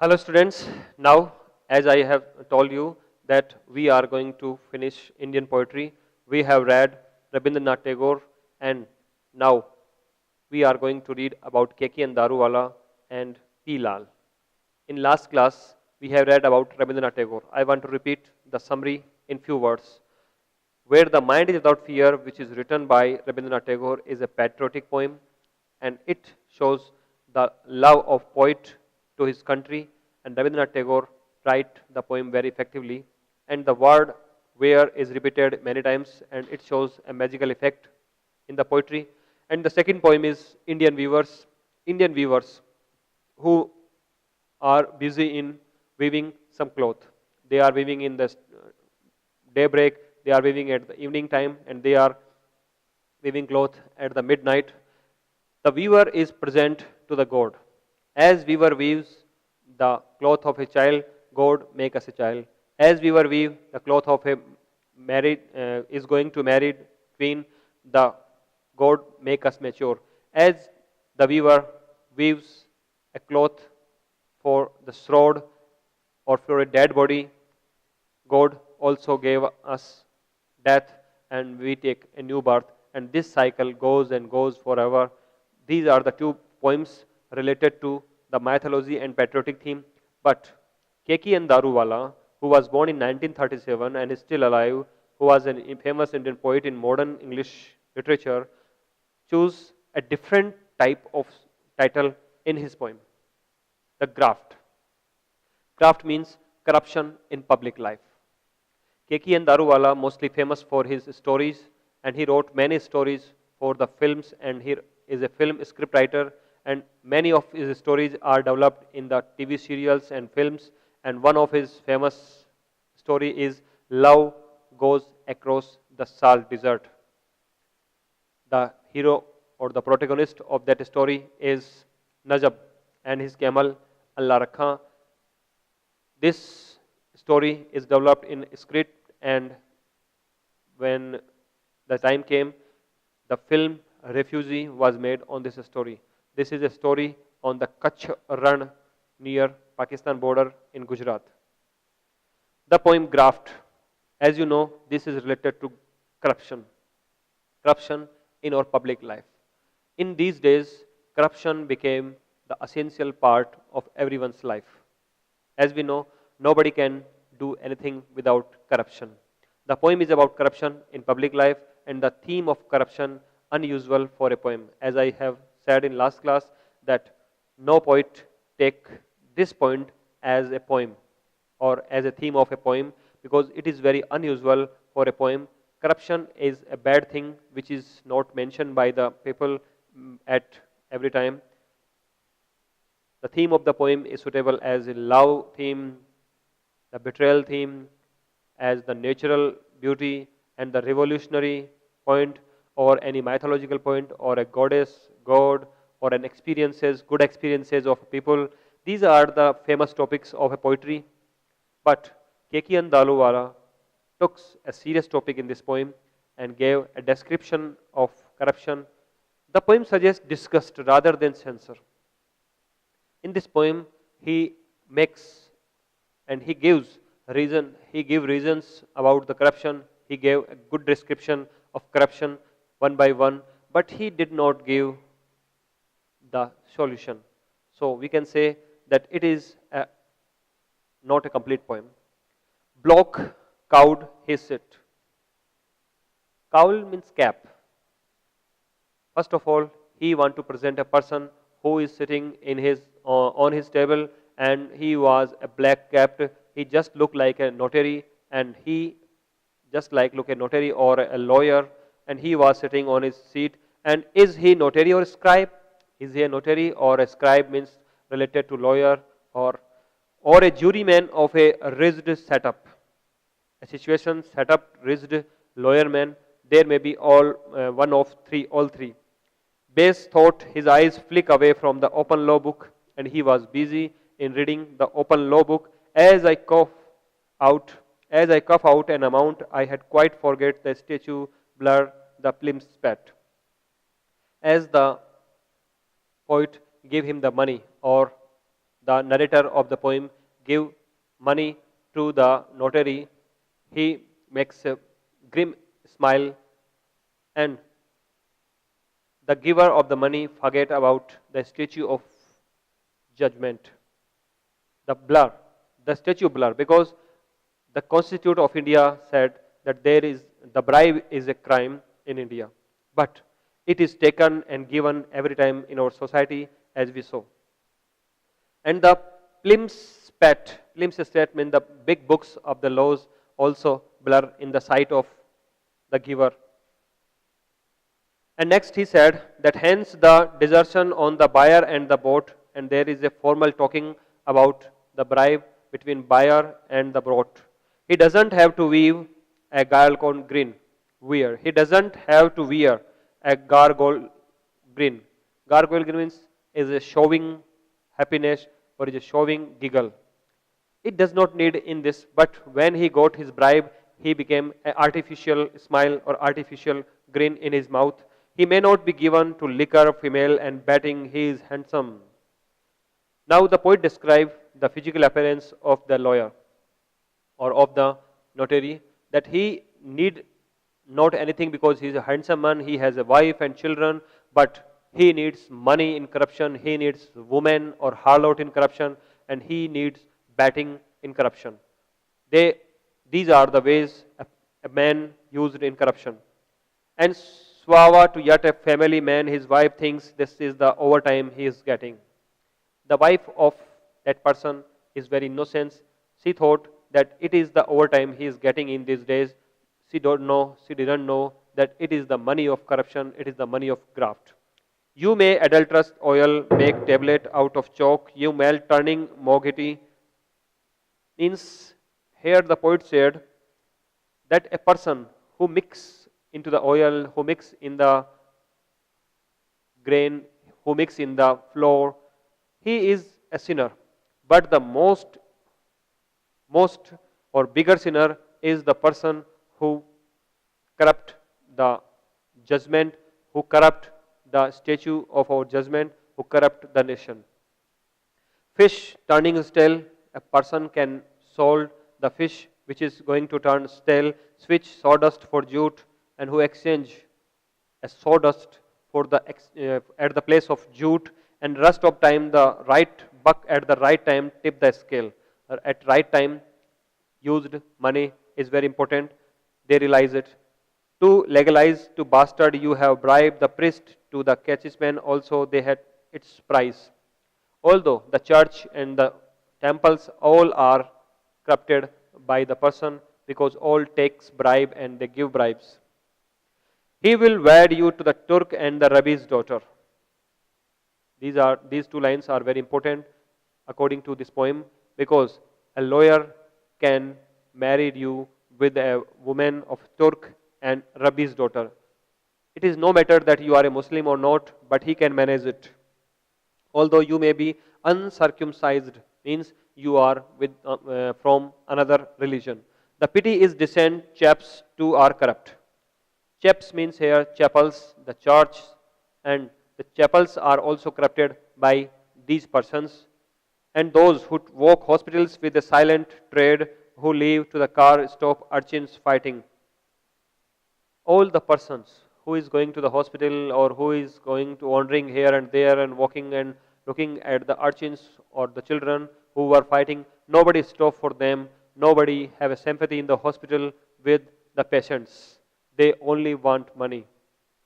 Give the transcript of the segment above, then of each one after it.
Hello students, now as I have told you that we are going to finish Indian poetry, we have read Rabindranath Tagore and now we are going to read about Keki and Daruwala and P. Lal. In last class, we have read about Rabindranath Tagore. I want to repeat the summary in few words. Where the Mind is Without Fear, which is written by Rabindranath Tagore, is a patriotic poem and it shows the love of poet to his country, and Rabindranath Tagore write the poem very effectively, and the word where is repeated many times and it shows a magical effect in the poetry. And the second poem is Indian weavers who are busy in weaving some cloth. They are weaving in the daybreak, they are weaving at the evening time, and they are weaving cloth at the midnight. The weaver is present to the God. As weaver weaves the cloth of a child, God make us a child. As weaver weave the cloth of a married is going to married queen, the God make us mature. As the weaver weaves a cloth for the sword or for a dead body, God also gave us death and we take a new birth, and this cycle goes and goes forever. These are the two poems related to the mythology and patriotic theme. But Keki and Daruwala, who was born in 1937 and is still alive, who was a famous Indian poet in modern English literature, choose a different type of title in his poem, The Graft. Graft means corruption in public life. Keki and Daruwala, mostly famous for his stories, and he wrote many stories for the films, and he is a film scriptwriter, and many of his stories are developed in the TV serials and films, and one of his famous story is Love Goes Across the Salt Desert. The hero or the protagonist of that story is Najab and his camel Allah Rakha. This story is developed in script, and when the time came, the film Refugee was made on this story. This is a story on the Kutch Run near Pakistan border in Gujarat. The poem Graft, as you know, this is related to corruption. Corruption in our public life. In these days, corruption became the essential part of everyone's life. As we know, nobody can do anything without corruption. The poem is about corruption in public life and the theme of corruption unusual for a poem. As I have said in last class that no poet take this point as a poem or as a theme of a poem because it is very unusual for a poem. Corruption is a bad thing which is not mentioned by the people at every time. The theme of the poem is suitable as a love theme, the betrayal theme, as the natural beauty and the revolutionary point, or any mythological point, or a goddess, god, or an experiences, good experiences of people. These are the famous topics of a poetry. But Keki and Daruwala took a serious topic in this poem and gave a description of corruption. The poem suggests disgust rather than censure. In this poem, he makes and he gives reasons about the corruption. He gave a good description of corruption one by one, but he did not give the solution. So we can say that it is not a complete poem. Block cowed his it. Cowl means cap. First of all, he want to present a person who is sitting in his on his table, and he was a black capped. He just looked like a notary, and he just like look a notary or a lawyer, and he was sitting on his seat. And is he notary or scribe? Is he a notary or a scribe means related to lawyer or a juryman of a rigid setup? A situation set up rigid lawyer man. There may be all one of three, all three. Base thought his eyes flick away from the open law book, and he was busy in reading the open law book. Out, as I cough out an amount, I had quite forget the statue blur the spat. As the poet gave him the money or the narrator of the poem, give money to the notary, he makes a grim smile, and the giver of the money forget about the statue of judgment, the blur, the statue blur, because the Constitution of India said that there is the bribe is a crime in India, but it is taken and given every time in our society as we saw. And the plimsestat means the big books of the laws also blur in the sight of the giver. And next he said that hence the desertion on the buyer and the bought, and there is a formal talking about the bribe between buyer and the bought. He doesn't have to weave a gargoyle grin. Wear. He doesn't have to wear a gargoyle grin. Gargoyle grin means is a showing happiness or is a showing giggle. It does not need in this, but when he got his bribe, he became an artificial smile or artificial grin in his mouth. He may not be given to liquor, female, and betting he is handsome. Now the poet describes the physical appearance of the lawyer or of the notary, that he need not anything because he is a handsome man, he has a wife and children, but he needs money in corruption, he needs woman or harlot in corruption, and he needs betting in corruption. These are the ways a man used in corruption. And Swava to yet a family man, his wife thinks this is the overtime he is getting. The wife of that person is very innocent. She thought that it is the overtime he is getting in these days. She didn't know that it is the money of corruption, it is the money of graft. You may adulterous oil make tablet out of chalk, you may turning mogety. Means here the poet said that a person who mix into the oil, who mix in the grain, who mix in the flour, he is a sinner. But the most or bigger sinner is the person who corrupt the judgment, who corrupt the statue of our judgment, who corrupt the nation. Fish turning stale, a person can sold the fish which is going to turn stale, switch sawdust for jute, and who exchange a sawdust for the at the place of jute, and rest of time the right buck at the right time tip the scale. At right time used money is very important. They realize it. To legalize to bastard, you have bribed the priest. To the catechman also they had its price. Although the church and the temples all are corrupted by the person, because all takes bribe and they give bribes. He will wed you to the Turk and the Rabbi's daughter. These two lines are very important according to this poem, because a lawyer can marry you with a woman of Turk and Rabbi's daughter. It is no matter that you are a Muslim or not, but he can manage it. Although you may be uncircumcised, means you are from another religion. The pity is descent chaps too are corrupt. Chaps means here chapels, the church, and the chapels are also corrupted by these persons. And those who walk hospitals with a silent trade, who leave to the car stop urchins fighting. All the persons who is going to the hospital or who is going to wandering here and there and walking and looking at the urchins or the children who are fighting, nobody stop for them, nobody have a sympathy in the hospital with the patients. They only want money.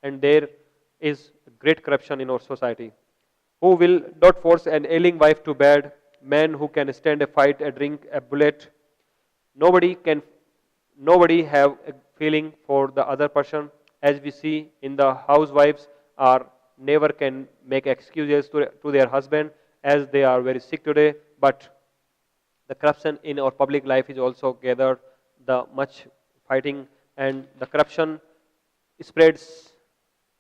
And there is great corruption in our society. Who will not force an ailing wife to bed, man who can stand a fight, a drink, a bullet. Nobody have a feeling for the other person. As we see in the housewives are never can make excuses to their husband as they are very sick today, but the corruption in our public life is also gathered, the much fighting, and the corruption spreads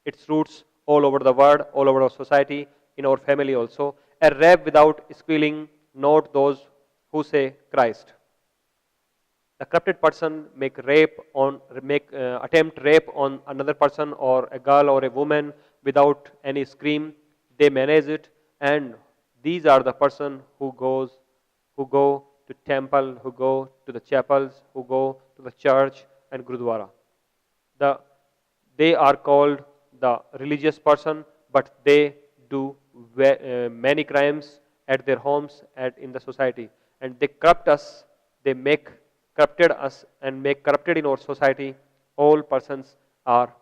its roots all over the world, all over our society, in our family also. A rap without squealing, not those who say Christ. The corrupted person attempt rape on another person or a girl or a woman without any scream. They manage it, and These are the person who go to temple, who go to the chapels, who go to the church and Gurudwara. The, they are called the religious person, but they do many crimes at their homes and in the society. And they corrupt us, they make corrupted us and make corrupted in our society. All persons are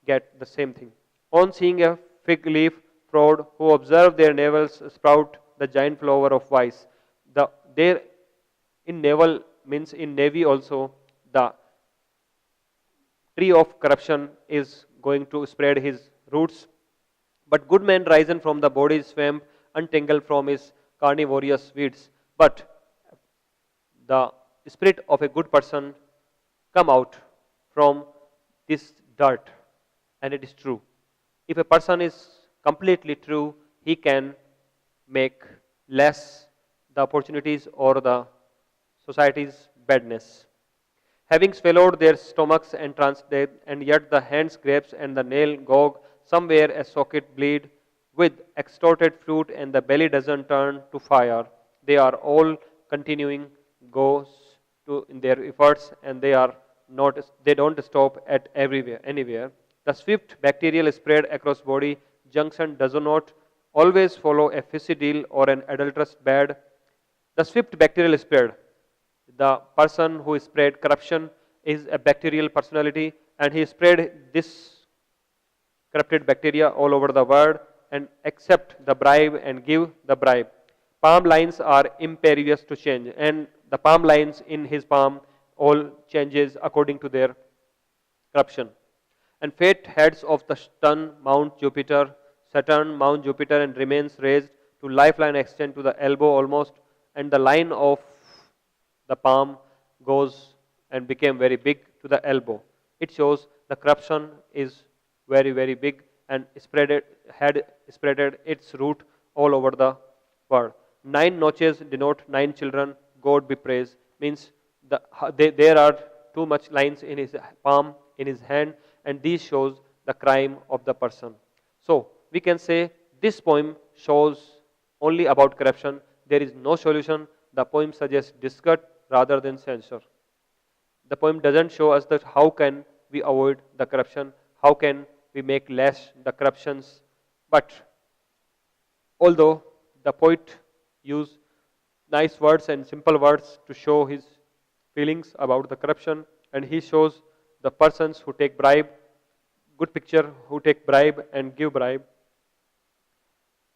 get the same thing. On seeing a fig leaf, proud, who observe their navels sprout the giant flower of vice. There in naval means in navy also the tree of corruption is going to spread his roots. But good man risen from the body's swamp, untangled from his carnivorous weeds. But the spirit of a good person come out from this dirt, and it is true. If a person is completely true, he can make less the opportunities or the society's badness. Having swallowed their stomachs and and yet the hands grapes and the nail gog, somewhere a socket bleed, with extorted fruit and the belly doesn't turn to fire. They are all continuing goes to in their efforts, and they don't stop at everywhere anywhere. The swift bacterial spread across body junction does not always follow a deal or an adulterous bad. The swift bacterial spread, the person who spread corruption is a bacterial personality, and he spread this corrupted bacteria all over the world and accept the bribe and give the bribe. Palm lines are imperious to change, and the palm lines in his palm all changes according to their corruption. And fate heads of the sun Mount Jupiter, Saturn Mount Jupiter, and remains raised to lifeline extend to the elbow almost, and the line of the palm goes and became very big to the elbow. It shows the corruption is very, very big and had spreaded its root all over the world. 9 notches denote 9 children, God be praised, means there are too much lines in his palm, in his hand, and these shows the crime of the person. So we can say this poem shows only about corruption. There is no solution. The poem suggests disgust rather than censure. The poem doesn't show us that how can we avoid the corruption, how can we make less the corruptions. But although the poet used nice words and simple words to show his feelings about the corruption, and he shows the persons who take bribe, good picture who take bribe and give bribe.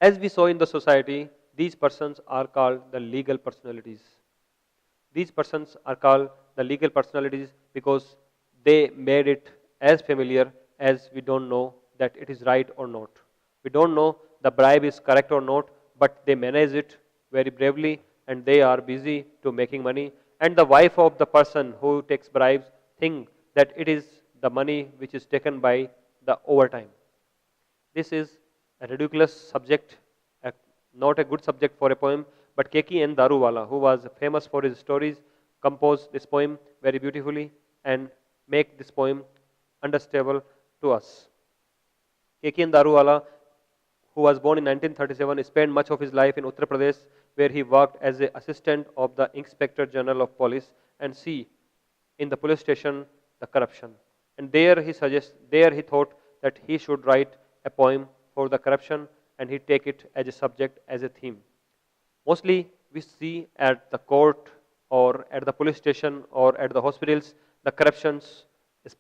As we saw in the society, these persons are called the legal personalities. These persons are called the legal personalities because they made it as familiar as we don't know that it is right or not. We don't know the bribe is correct or not, but they manage it very bravely and they are busy to making money. And the wife of the person who takes bribes think that it is the money which is taken by the overtime. This is a ridiculous subject, not a good subject for a poem, but K.K. N. Daruwala, who was famous for his stories, composed this poem very beautifully and make this poem understandable to us. K.K. N. Daruwala, who was born in 1937, spent much of his life in Uttar Pradesh, where he worked as an assistant of the Inspector General of Police and see in the police station the corruption. And there he thought that he should write a poem for the corruption, and he take it as a subject, as a theme. Mostly we see at the court or at the police station or at the hospitals, the corruptions has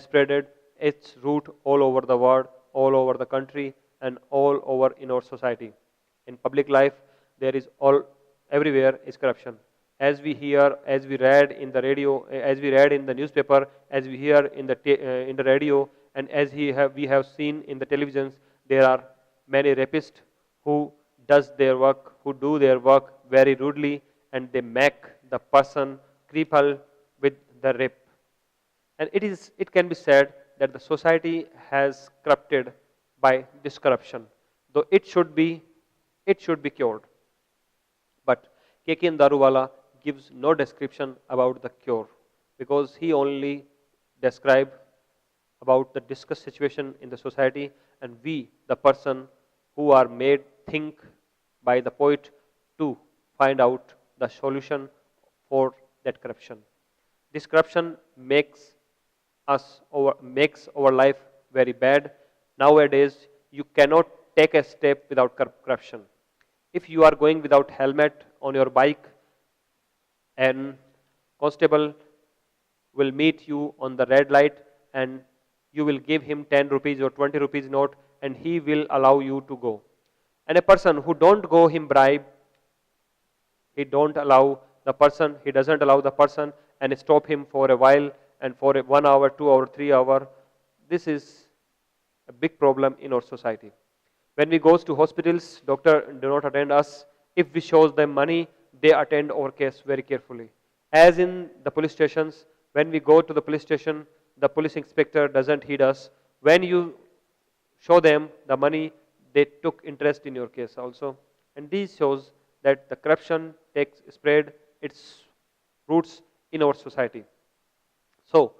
spreaded its root all over the world, all over the country, and all over in our society. In public life, there is everywhere is corruption. As we hear, as we read in the radio, as we read in the newspaper, as we hear in the radio, and as we have seen in the televisions, there are many rapists who do their work very rudely, and they make the person cripple with the rape. And it can be said that the society has corrupted by this corruption, though it should be cured. But K.K. N. Daruwala gives no description about the cure, because he only described about the discussed situation in the society, and we, the person who are made think by the poet to find out the solution for that corruption. This corruption makes our life very bad. Nowadays, you cannot take a step without corruption. If you are going without helmet on your bike, and constable will meet you on the red light, and you will give him 10 rupees or 20 rupees note, and he will allow you to go. And a person who don't go him bribe, he doesn't allow the person and stop him for a while, and for 1 hour, 2 hour, 3 hour. This is a big problem in our society. When we goes to hospitals, doctor do not attend us. If we shows them money, they attend our case very carefully. As in the police stations, when we go to the police station, the police inspector doesn't heed us. When you show them the money, they took interest in your case also. And this shows that the corruption takes spread its roots in our society. So,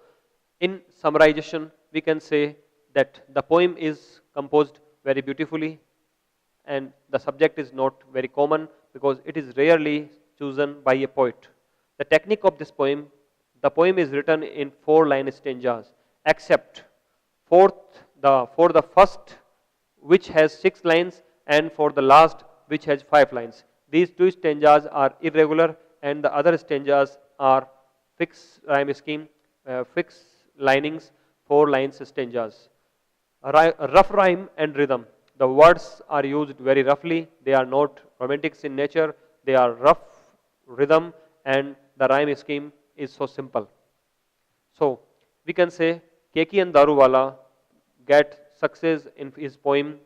in summarization, we can say that the poem is composed very beautifully, and the subject is not very common because it is rarely chosen by a poet. The technique of this poem, the poem is written in 4-line stanzas, except for the first, which has 6 lines, and for the last, which has 5 lines. These 2 stanzas are irregular, and the other stanzas are fixed rhyme scheme, fixed linings, 4 lines stanzas. Rough rhyme and rhythm. The words are used very roughly. They are not romantics in nature. They are rough rhythm, and the rhyme scheme is so simple. So we can say Keki and Daruwala get success in his poem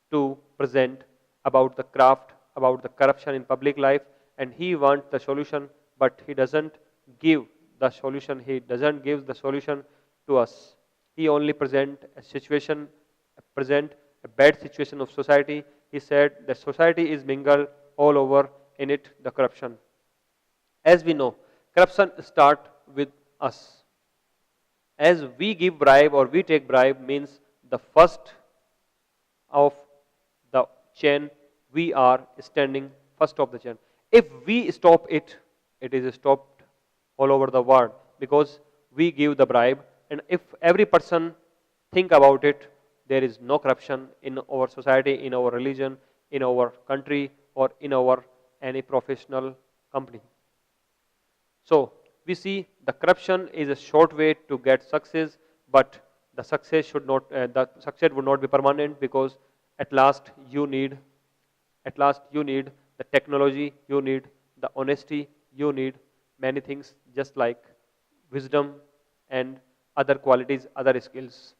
to present about the craft, about the corruption in public life, and he wants the solution, but he doesn't give the solution. He doesn't give the solution to us. He only present a bad situation of society. He said that society is mingled all over in it, the corruption. As we know, corruption start with us. As we give bribe or we take bribe means the first of the chain, we are standing first of the chain. If we stop it, it is stopped all over the world because we give the bribe. And if every person think about it, there is no corruption in our society, in our religion, in our country, or in our any professional company. So we see the corruption is a short way to get success, but the success would not be permanent because at last you need the technology, you need the honesty, you need many things just like wisdom and other qualities, other skills.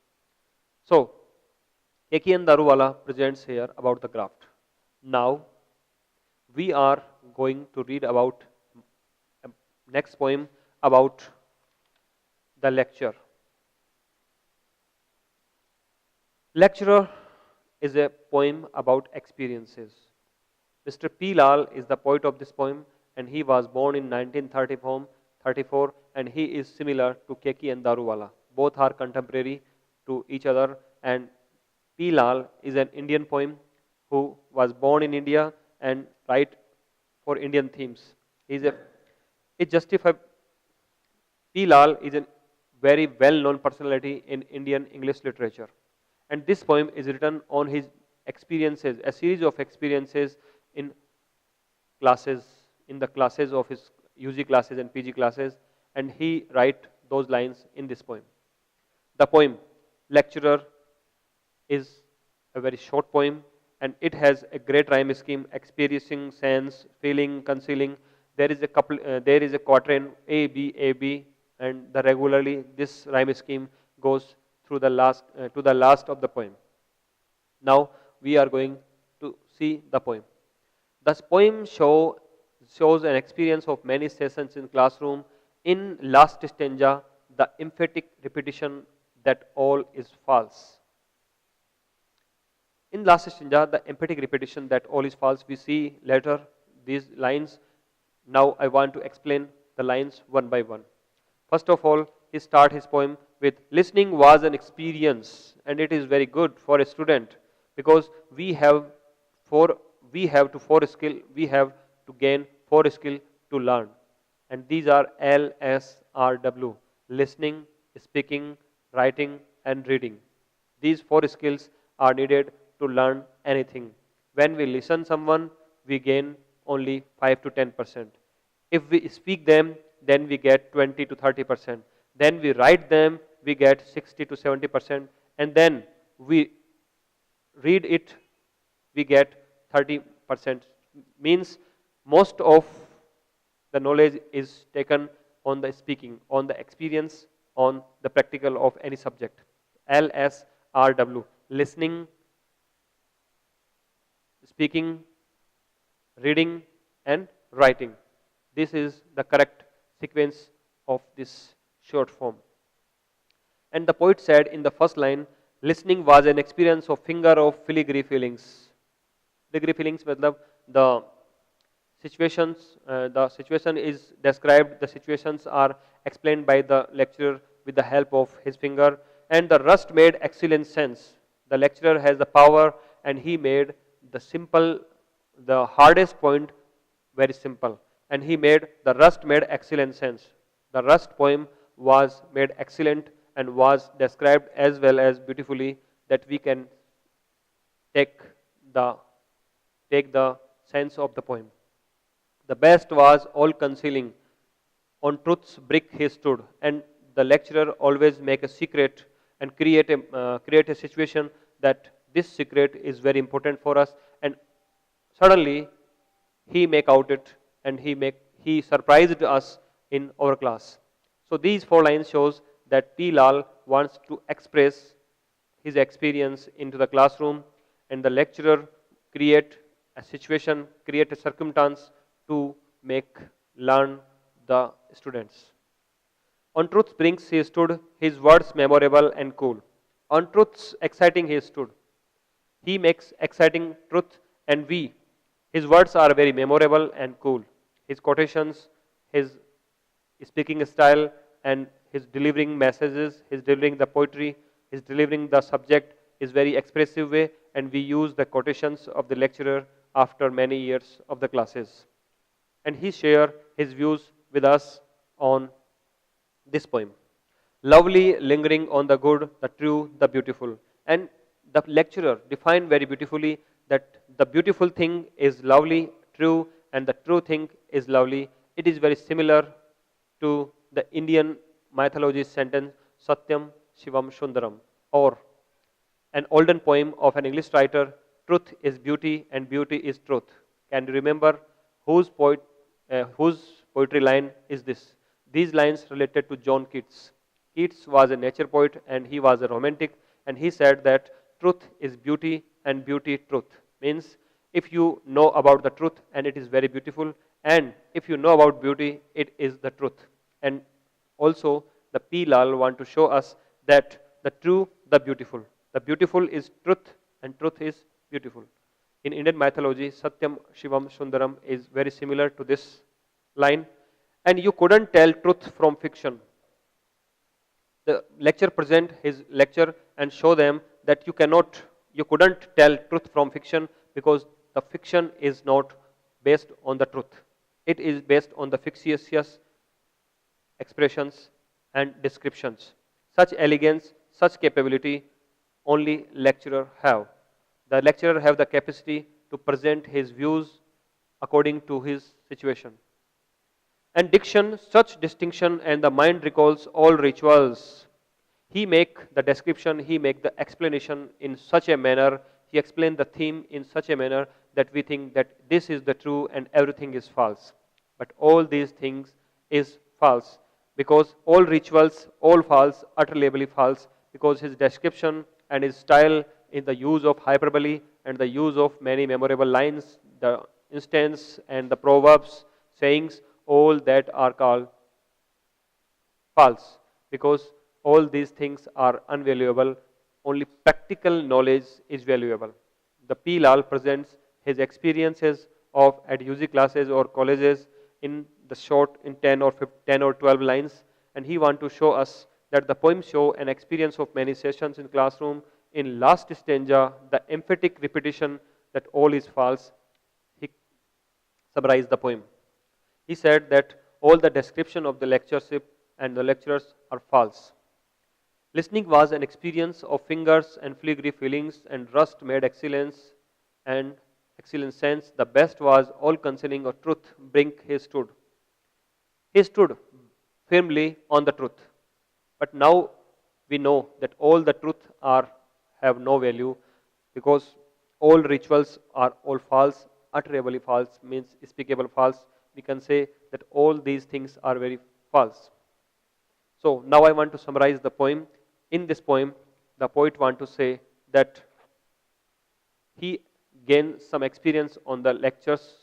So Keki and Daruwala presents here about the craft. Now we are going to read about next poem about the lecture. Lecturer is a poem about experiences. Mr. P. Lal is the poet of this poem, and he was born in 1934, and he is similar to Keki and Daruwala. Both are contemporary to each other, and P. Lal is an Indian poem who was born in India and write for Indian themes. P. Lal is a very well-known personality in Indian English literature. And this poem is written on his experiences, a series of experiences in the classes of his UG classes and PG classes, and he write those lines in this poem. The poem, Lecturer, is a very short poem, and it has a great rhyme scheme, experiencing, sense, feeling, concealing. There is a quatrain A, B, and regularly this rhyme scheme goes through the last to the last of the poem. Now we are going to see the poem. This poem shows an experience of many sessions in classroom. In last stanza, the emphatic repetition that all is false. In last stanza, the emphatic repetition that all is false, we see later these lines. Now I want to explain the lines one by one. First of all, he starts his poem with listening was an experience, and it is very good for a student because we have we have to gain 4 skills to learn. And these are LSRW: listening, speaking, writing, and reading. These 4 skills are needed to learn anything. When we listen someone, we gain only 5 to 10%. If we speak them, then we get 20 to 30%. Then we write them, we get 60 to 70%. And then we read it, we get 30%. Means most of the knowledge is taken on the speaking, on the experience, on the practical of any subject. LSRW: listening, speaking, reading, and writing. This is the correct sequence of this short form. And the poet said in the first line, listening was an experience of finger of filigree feelings. Filigree feelings matlab the the situation is described, the situations are explained by the lecturer with the help of his finger, and the rust made excellent sense. The lecturer has the power, and he made the hardest point very simple, and he made the rust made excellent sense. The rust poem was made excellent and was described as well as beautifully that we can take the take the sense of the poem. The best was all concealing. On truth's brick he stood, and the lecturer always make a secret and create a situation that this secret is very important for us, and suddenly he make out it, and he surprised us in our class. So these 4 lines shows that P. Lal wants to express his experience into the classroom, and the lecturer create a situation, create a circumstance to make learn the students. On truth's brink he stood, his words memorable and cool. On truth's exciting he stood. He makes exciting truth, and his words are very memorable and cool. His quotations, his speaking style, and his delivering messages, his delivering the poetry, his delivering the subject is very expressive way, and we use the quotations of the lecturer after many years of the classes. And he share his views with us on this poem. Lovely, lingering on the good, the true, the beautiful. And the lecturer defined very beautifully that the beautiful thing is lovely, true, and the true thing is lovely. It is very similar to the Indian mythology sentence, Satyam Shivam Sundaram, or an olden poem of an English writer, truth is beauty and beauty is truth. Can you remember whose poetry line is this? These lines related to John Keats. Keats was a nature poet, and he was a romantic, and he said that truth is beauty and beauty truth. Means if you know about the truth and it is very beautiful, and if you know about beauty, it is the truth. And also the P. Lal want to show us that the true, the beautiful. The beautiful is truth and truth is beautiful. In Indian mythology, Satyam Shivam Sundaram is very similar to this line. And you couldn't tell truth from fiction. The lecturer present his lecture and show them that you couldn't tell truth from fiction, because the fiction is not based on the truth. It is based on the fictitious expressions and descriptions. Such elegance, such capability only lecturer have. The lecturer have the capacity to present his views according to his situation. And diction, such distinction, and the mind recalls all rituals. He make the description, he make the explanation in such a manner, he explain the theme in such a manner that we think that this is the true and everything is false. But all these things is false, because all rituals, all false, utterly false, because his description and his style in the use of hyperbole and the use of many memorable lines, the instance and the proverbs, sayings, all that are called false, because all these things are unvaluable. Only practical knowledge is valuable. The P. Lal presents his experiences of at UG classes or colleges in the short, in 10 or 12 lines, and he want to show us that the poem show an experience of many sessions in classroom. In last stanza, the emphatic repetition that all is false, summarize the poem. He said that all the description of the lectureship and the lecturers are false. Listening was an experience of fingers and filigree feelings, and rust made excellence and excellent sense. The best was all concerning of truth, brink he stood. He stood firmly on the truth. But now we know that all the truth are have no value, because all rituals are all false, utterably false, means speakable false. We can say that all these things are very false. So now I want to summarize the poem. In this poem, the poet want to say that he gained some experience on the lectures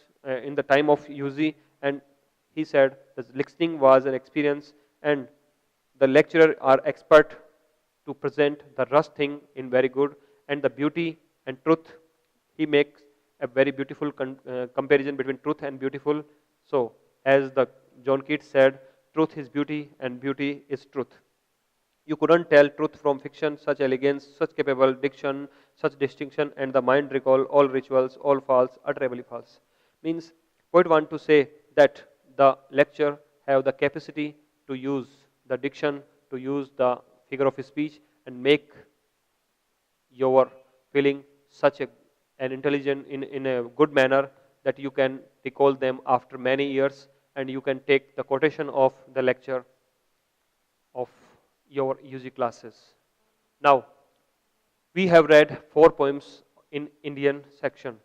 in the time of UG, and he said that listening was an experience, and the lecturer are expert to present the rust thing in very good, and the beauty and truth. He makes a very beautiful comparison between truth and beautiful. So as the John Keats said, truth is beauty and beauty is truth. You couldn't tell truth from fiction, such elegance, such capable diction, such distinction, and the mind recall all rituals, all false, utterly false. Means poet want to say that the lecture have the capacity to use the diction, to use the figure of speech, and make your feeling such an intelligent in a good manner that you can recall them after many years, and you can take the quotation of the lecture of your UG classes. Now, we have read 4 poems in Indian section.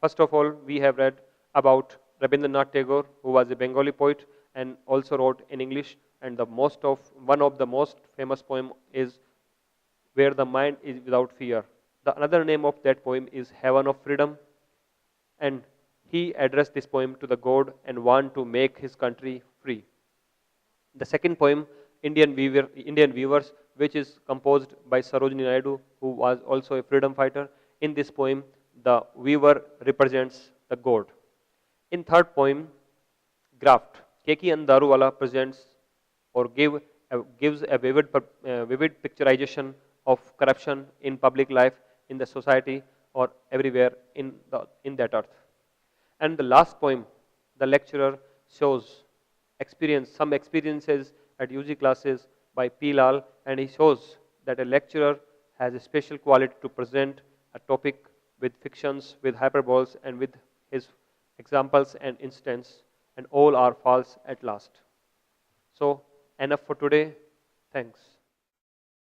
First of all, we have read about Rabindranath Tagore, who was a Bengali poet and also wrote in English, and one of the most famous poem is Where the Mind is Without Fear. The another name of that poem is Heaven of Freedom, and he addressed this poem to the God and want to make his country free. The second poem, Indian Weavers, which is composed by Sarojini Naidu, who was also a freedom fighter. In this poem, the weaver represents the God. In third poem, Graft, Keki Andaruwala presents or gives a vivid picturization of corruption in public life, in the society, or everywhere in that earth. And the last poem, the lecturer shows some experiences at UG classes by P. Lal, and he shows that a lecturer has a special quality to present a topic with fictions, with hyperboles, and with his examples and instance, and all are false at last. So enough for today. Thanks.